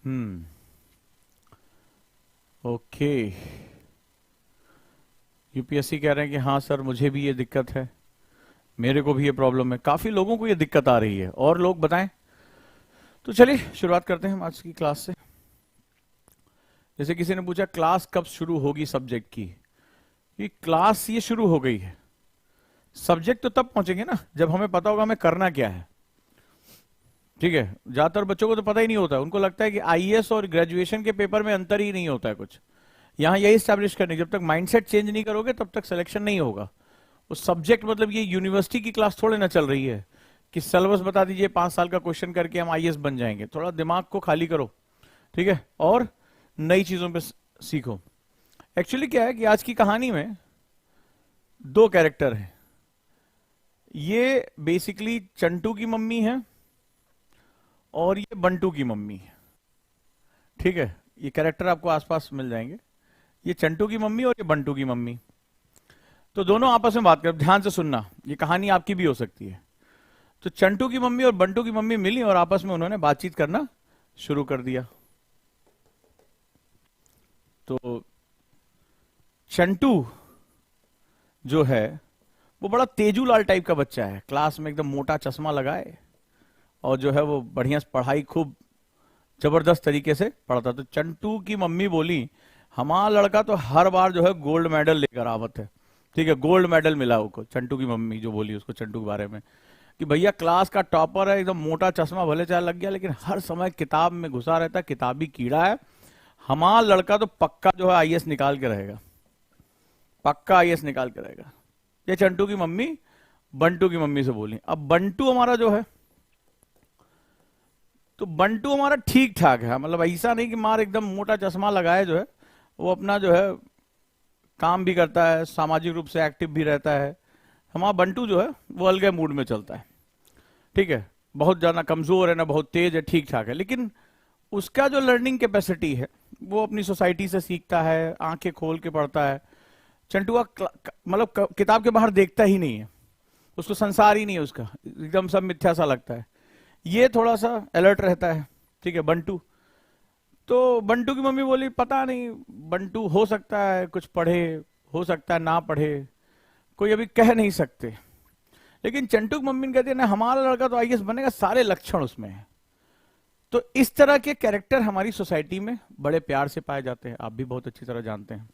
हम्म। Okay. UPSC कह रहे हैं कि हाँ सर मुझे भी ये दिक्कत है, मेरे को भी ये प्रॉब्लम है, काफी लोगों को ये दिक्कत आ रही है। और लोग बताएं। तो चलिए शुरुआत करते हैं हम आज की क्लास से। जैसे किसी ने पूछा क्लास कब शुरू होगी सब्जेक्ट की, ये क्लास ये शुरू हो गई है। सब्जेक्ट तो तब पहुंचेंगे ना जब हमें पता होगा हमें करना क्या है। ठीक है, ज्यादातर बच्चों को तो पता ही नहीं होता, उनको लगता है कि आईएएस और ग्रेजुएशन के पेपर में अंतर ही नहीं होता है कुछ। यहां यही स्टैब्लिश करने, जब तक माइंडसेट चेंज नहीं करोगे तब तक सिलेक्शन नहीं होगा। उस सब्जेक्ट मतलब ये यूनिवर्सिटी की क्लास थोड़े ना चल रही है कि सिलेबस बता दीजिए 5 साल का क्वेश्चन करके हम आईएएस बन जाएंगे। थोड़ा दिमाग को खाली करो, ठीक है, और नई चीजों पे सीखो। एक्चुअली क्या है कि आज की कहानी में 2 कैरेक्टर हैं। ये बेसिकली चंटू की मम्मी है और ये बंटू की मम्मी है। ठीक है, ये कैरेक्टर आपको आसपास मिल जाएंगे, ये चंटू की मम्मी और ये बंटू की मम्मी। तो दोनों आपस में बात कर, ध्यान से सुनना, ये कहानी आपकी भी हो सकती है। तो चंटू की मम्मी और बंटू की मम्मी मिली और आपस में उन्होंने बातचीत करना शुरू कर दिया। तो चंटू जो है वो बड़ा तेजूलाल टाइप का बच्चा है, क्लास में एकदम मोटा चश्मा लगाए और जो है वो बढ़िया पढ़ाई खूब जबरदस्त तरीके से पढ़ता। तो चंटू की मम्मी बोली हमारा लड़का तो हर बार जो है गोल्ड मेडल लेकर आवत है। ठीक है, गोल्ड मेडल मिला उसको। चंटू की मम्मी जो बोली उसको चंटू के बारे में कि भैया क्लास का टॉपर है, एकदम मोटा चश्मा भले चाहे लग गया लेकिन हर समय किताब में घुसा रहता है, किताबी कीड़ा है। हमारा लड़का तो पक्का जो है आईएएस निकाल के रहेगा, पक्का आईएएस निकाल के रहेगा। ये चंटू की मम्मी बंटू की मम्मी से बोली। अब बंटू हमारा जो है, तो बंटू हमारा ठीक ठाक है, मतलब ऐसा नहीं कि मार एकदम मोटा चश्मा लगाए, जो है वो अपना जो है काम भी करता है, सामाजिक रूप से एक्टिव भी रहता है। हमारा बंटू जो है वो अलगे मूड में चलता है। ठीक है, बहुत ज्यादा कमजोर है ना बहुत तेज है, ठीक ठाक है। लेकिन उसका जो लर्निंग कैपेसिटी है वो अपनी सोसाइटी से सीखता है, आंखें खोल के पढ़ता है। चंटुआ मतलब किताब के बाहर देखता ही नहीं है, उसको संसार ही नहीं है उसका, एकदम सब मिथ्या सा लगता है। ये थोड़ा सा अलर्ट रहता है। ठीक है, बंटू। तो बंटू की मम्मी बोली पता नहीं, बंटू हो सकता है कुछ पढ़े, हो सकता है ना पढ़े, कोई अभी कह नहीं सकते। लेकिन चंटू की मम्मी ने कहती है ना हमारा लड़का तो आईएएस बनेगा, सारे लक्षण उसमें है। तो इस तरह के कैरेक्टर हमारी सोसाइटी में बड़े प्यार से पाए जाते हैं, आप भी बहुत अच्छी तरह जानते हैं।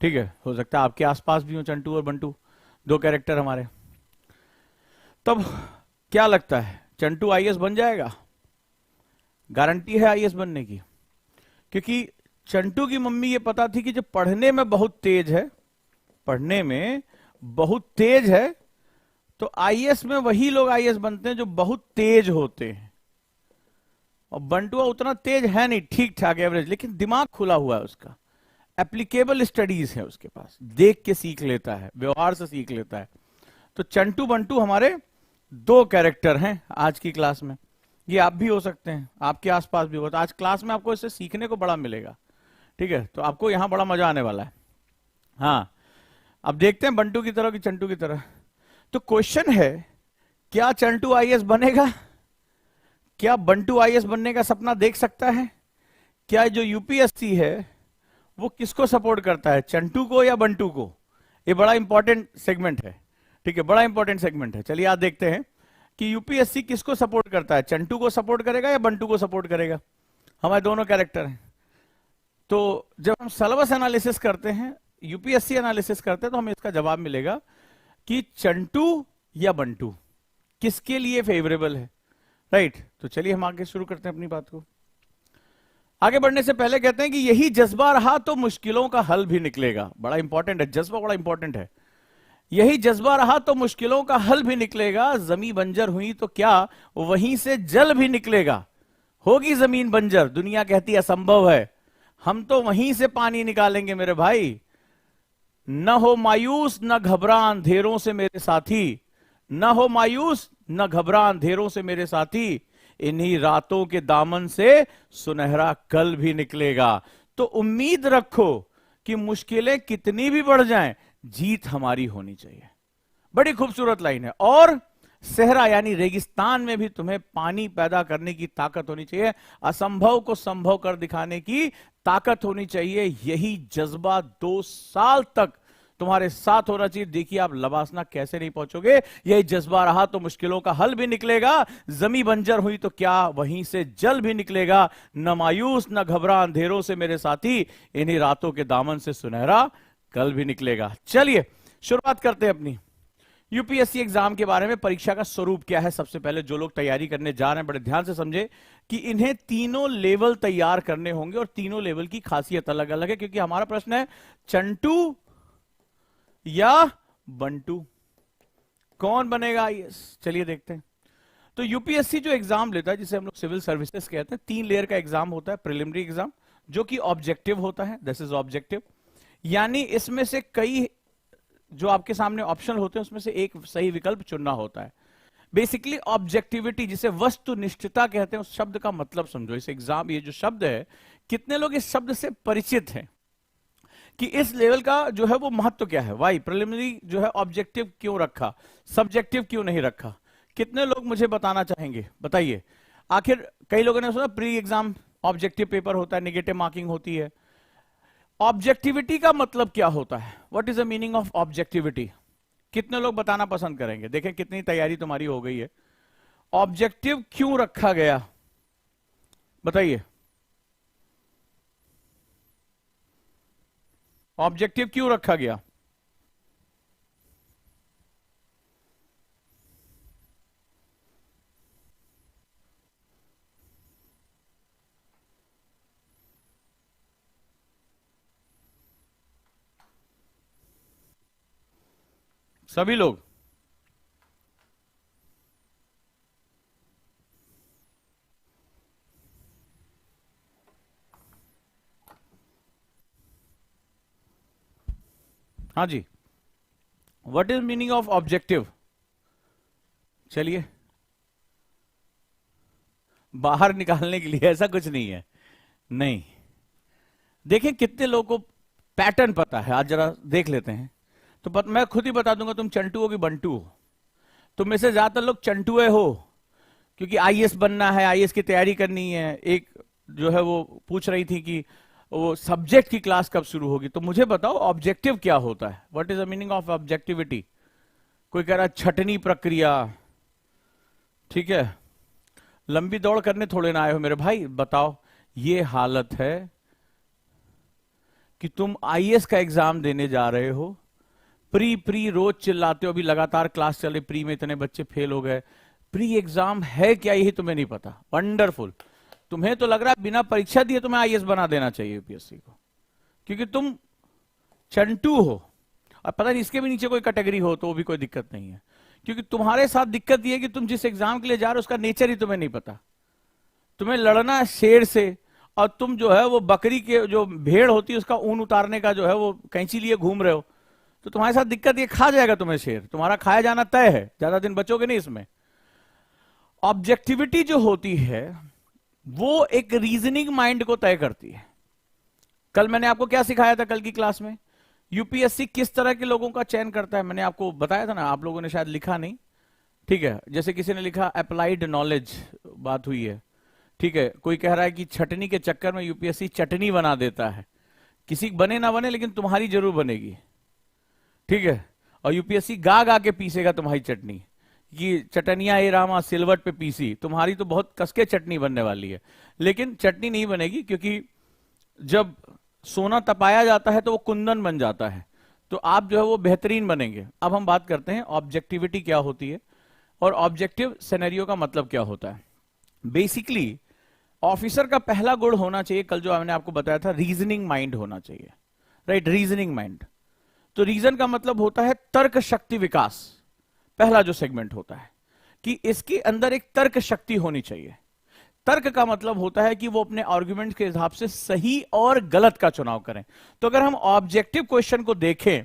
ठीक है, हो सकता है आपके आसपास भी हो चंटू और बंटू, 2 कैरेक्टर हमारे। तब क्या लगता है चंटू आईएएस बन जाएगा? गारंटी है आईएएस बनने की, क्योंकि चंटू की मम्मी ये पता थी कि जो पढ़ने में बहुत तेज है, पढ़ने में बहुत तेज है, तो आईएएस में वही लोग आईएएस बनते हैं जो बहुत तेज होते हैं। और बंटुआ उतना तेज है नहीं, ठीक ठाक एवरेज, लेकिन दिमाग खुला हुआ है उसका, एप्लीकेबल स्टडीज है उसके पास, देख के सीख लेता है, व्यवहार से सीख लेता है। तो चंटू बंटू हमारे 2 कैरेक्टर हैं आज की क्लास में। ये आप भी हो सकते हैं, आपके आसपास भी हो। तो आज क्लास में आपको इससे सीखने को बड़ा मिलेगा। ठीक है, तो आपको यहां बड़ा मजा आने वाला है। हाँ, अब देखते हैं बंटू की तरह कि चंटू की तरह। तो क्वेश्चन है, क्या चंटू आईएएस बनेगा? क्या बंटू आईएएस बनने का सपना देख सकता है? क्या जो यूपीएससी है वो किसको सपोर्ट करता है, चंटू को या बंटू को? ये बड़ा इंपॉर्टेंट सेगमेंट है। ठीक है, बड़ा इंपॉर्टेंट सेगमेंट है। चलिए आज देखते हैं कि यूपीएससी किसको सपोर्ट करता है, चंटू को सपोर्ट करेगा या बंटू को सपोर्ट करेगा। हमारे दोनों कैरेक्टर हैं। तो जब हम सिलेबस एनालिसिस करते हैं, यूपीएससी एनालिसिस करते हैं, तो हमें इसका जवाब मिलेगा कि चंटू या बंटू किसके लिए फेवरेबल है। राइट, तो चलिए हम आगे शुरू करते हैं अपनी बात को। आगे बढ़ने से पहले कहते हैं कि यही जज्बा रहा तो मुश्किलों का हल भी निकलेगा। बड़ा इंपॉर्टेंट है, जज्बा बड़ा इंपॉर्टेंट है। यही जज्बा रहा तो मुश्किलों का हल भी निकलेगा, जमीन बंजर हुई तो क्या वहीं से जल भी निकलेगा। होगी जमीन बंजर, दुनिया कहती है असंभव है, हम तो वहीं से पानी निकालेंगे मेरे भाई। न हो मायूस न घबरा अंधेरों से मेरे साथी, न हो मायूस न घबरा अंधेरों से मेरे साथी, इन्हीं रातों के दामन से सुनहरा कल भी निकलेगा। तो उम्मीद रखो कि मुश्किलें कितनी भी बढ़ जाएं, जीत हमारी होनी चाहिए। बड़ी खूबसूरत लाइन है। और सहरा यानी रेगिस्तान में भी तुम्हें पानी पैदा करने की ताकत होनी चाहिए, असंभव को संभव कर दिखाने की ताकत होनी चाहिए। यही जज्बा 2 साल तक तुम्हारे साथ होना चाहिए। देखिए आप लबासना कैसे नहीं पहुंचोगे, यही जज्बा रहा तो मुश्किलों का हल भी निकलेगा। जमी बंजर हुई तो क्या, वहीं से जल भी निकलेगा। न मायूस न घबरा अंधेरों से मेरे साथी, इन्हीं रातों के दामन से सुनहरा कल भी निकलेगा। चलिए शुरुआत करते हैं अपनी यूपीएससी एग्जाम के बारे में। परीक्षा का स्वरूप क्या है, सबसे पहले जो लोग तैयारी करने जा रहे हैं बड़े ध्यान से समझे कि इन्हें तीनों लेवल तैयार करने होंगे और तीनों लेवल की खासियत अलग अलग है, क्योंकि हमारा प्रश्न है चंटू या बंटू, कौन बनेगा आईएएस। चलिए देखते हैं। तो यूपीएससी जो एग्जाम लेता है, जिसे हम लोग सिविल सर्विसेज कहते हैं, 3 लेयर का एग्जाम होता है। प्रिलिमिनरी एग्जाम जो कि ऑब्जेक्टिव होता है, दिस इज ऑब्जेक्टिव, यानी इसमें से कई जो आपके सामने ऑप्शन होते हैं उसमें से एक सही विकल्प चुनना होता है। बेसिकली ऑब्जेक्टिविटी, जिसे वस्तुनिष्ठता कहते हैं, उस शब्द का मतलब समझो। इस एग्जाम, ये जो शब्द है, कितने लोग इस शब्द से परिचित हैं कि इस लेवल का जो है वो महत्व क्या है। वाई प्रिलिमिनरी जो है ऑब्जेक्टिव क्यों रखा, सब्जेक्टिव क्यों नहीं रखा, कितने लोग मुझे बताना चाहेंगे, बताइए। आखिर कई लोगों ने सुना प्री एग्जाम ऑब्जेक्टिव पेपर होता है, नेगेटिव मार्किंग होती है। ऑब्जेक्टिविटी का मतलब क्या होता है, what is the meaning of objectivity, कितने लोग बताना पसंद करेंगे। देखें कितनी तैयारी तुम्हारी हो गई है। ऑब्जेक्टिव क्यों रखा गया, बताइए। ऑब्जेक्टिव क्यों रखा गया, सभी लोग। हाँ जी, what is meaning of objective. चलिए, बाहर निकालने के लिए ऐसा कुछ नहीं है, नहीं। देखें कितने लोगों को पैटर्न पता है, आज जरा देख लेते हैं। तो मैं खुद ही बता दूंगा तुम चंटू हो कि बंटू हो। तुम में से ज्यादातर लोग चंटुए हो, क्योंकि आईएएस बनना है, आईएएस की तैयारी करनी है। एक जो है वो पूछ रही थी कि वो सब्जेक्ट की क्लास कब शुरू होगी। तो मुझे बताओ ऑब्जेक्टिव क्या होता है, what is the meaning of objectivity. कोई कह रहा है छटनी प्रक्रिया, ठीक है, लंबी दौड़ करने थोड़े ना आए हो मेरे भाई। बताओ, ये हालत है कि तुम आईएएस का एग्जाम देने जा रहे हो, प्री रोज चिल्लाते हो, अभी लगातार क्लास चले, प्री में इतने बच्चे फेल हो गए। प्री एग्जाम है क्या, यही तुम्हें नहीं पता। वंडरफुल, तुम्हें तो लग रहा है बिना परीक्षा दिए तुम्हें आईएएस बना देना चाहिए यूपीएससी को, क्योंकि तुम चंटू हो। और पता नहीं इसके भी नीचे कोई कैटेगरी हो तो वो भी कोई दिक्कत नहीं है, क्योंकि तुम्हारे साथ दिक्कत ये है कि तुम जिस एग्जाम के लिए जा रहे हो उसका नेचर ही तुम्हें नहीं पता। तुम्हें लड़ना है शेर से, और तुम जो है वो बकरी के जो भेड़ होती है उसका ऊन उतारने का जो है वो कैंची लिए घूम रहे हो। तो तुम्हारे साथ दिक्कत ये, खा जाएगा तुम्हें शेर, तुम्हारा खाया जाना तय है, ज्यादा दिन बचोगे नहीं इसमें। ऑब्जेक्टिविटी जो होती है वो एक रीजनिंग माइंड को तय करती है। कल मैंने आपको क्या सिखाया था, कल की क्लास में यूपीएससी किस तरह के लोगों का चयन करता है, मैंने आपको बताया था ना, आप लोगों ने शायद लिखा नहीं, ठीक है। जैसे किसी ने लिखा अप्लाइड नॉलेज, बात हुई है, ठीक है। कोई कह रहा है कि छटनी के चक्कर में यूपीएससी चटनी बना देता है। किसी बने ना बने लेकिन तुम्हारी जरूर बनेगी, ठीक है। और यूपीएससी गा गा के पीसेगा तुम्हारी चटनी, कि चटनिया ए रामा सिलवट पे पीसी, तुम्हारी तो बहुत कसके चटनी बनने वाली है, लेकिन चटनी नहीं बनेगी, क्योंकि जब सोना तपाया जाता है तो वो कुंदन बन जाता है। तो आप जो है वो बेहतरीन बनेंगे। अब हम बात करते हैं ऑब्जेक्टिविटी क्या होती है और ऑब्जेक्टिव सिनेरियो का मतलब क्या होता है। बेसिकली ऑफिसर का पहला गुण होना चाहिए, कल जो मैंने आपको बताया था, रीजनिंग माइंड होना चाहिए, राइट, रीजनिंग माइंड। तो रीजन का मतलब होता है तर्क शक्ति विकास। पहला जो सेगमेंट होता है कि इसके अंदर एक तर्क शक्ति होनी चाहिए। तर्क का मतलब होता है कि वो अपने आर्गुमेंट के हिसाब से सही और गलत का चुनाव करें। तो अगर हम ऑब्जेक्टिव क्वेश्चन को देखें,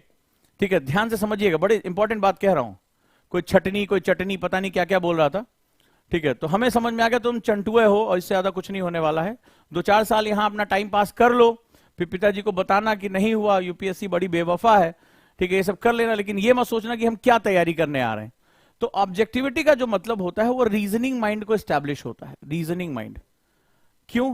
ठीक है, ध्यान से समझिएगा, बड़ी इंपॉर्टेंट बात कह रहा हूं। कोई छटनी, कोई चटनी, पता नहीं क्या क्या बोल रहा था, ठीक है। तो हमें समझ में आ गया तुम चंटुए हो और इससे ज्यादा कुछ नहीं होने वाला है। 2-4 साल यहां अपना टाइम पास कर लो, फिर पिताजी को बताना कि नहीं हुआ, यूपीएससी बड़ी बेवफा है, ठीक है, ये सब कर लेना, लेकिन ये मत सोचना कि हम क्या तैयारी करने आ रहे हैं। तो ऑब्जेक्टिविटी का जो मतलब होता है वो रीजनिंग माइंड को एस्टैब्लिश होता है, रीजनिंग माइंड। क्यों?